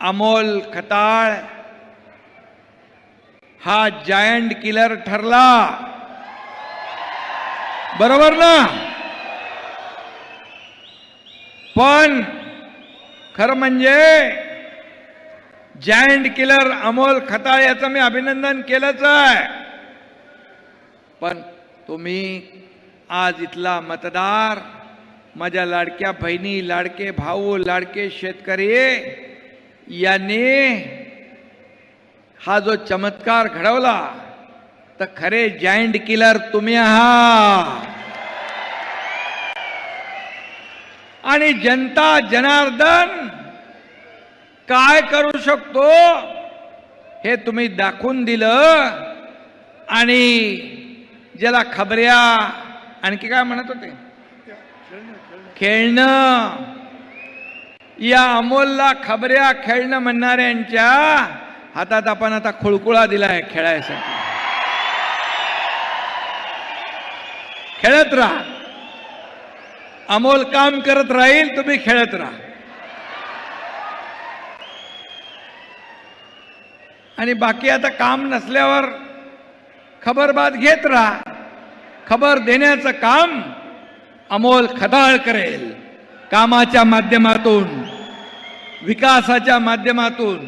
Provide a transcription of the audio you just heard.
अमोल खताळ हा giant killer ठरला, बरोबर ना? पण खरं म्हणजे जायंट किलर अमोल खताळ याचं मी अभिनंदन केलंच आहे. पण तुम्ही आज इथला मतदार, माझ्या लाडक्या बहिणी, लाडके भाऊ, लाडके शेतकरी यांनी हा जो चमत्कार घडवला, तर खरे जायंट किलर तुम्ही आहात. आणि जनता जनार्दन काय करू शकतो हे तुम्ही दाखवून दिलं. आणि ज्याला खबऱ्या आणखी काय म्हणत होते, खेळणं, या अमोलला खबऱ्या खेळणं म्हणणाऱ्यांच्या हातात आपण आता खुळकुळा दिलाय खेळायसाठी. खेळत राहा, अमोल काम करत राहील, तुम्ही खेळत राहा. आणि बाकी आता काम नसल्यावर खबरबात घेत राहा. खबर देण्याचं काम अमोल खताळ करेल, कामाच्या माध्यमातून, विकासाच्या माध्यमातून.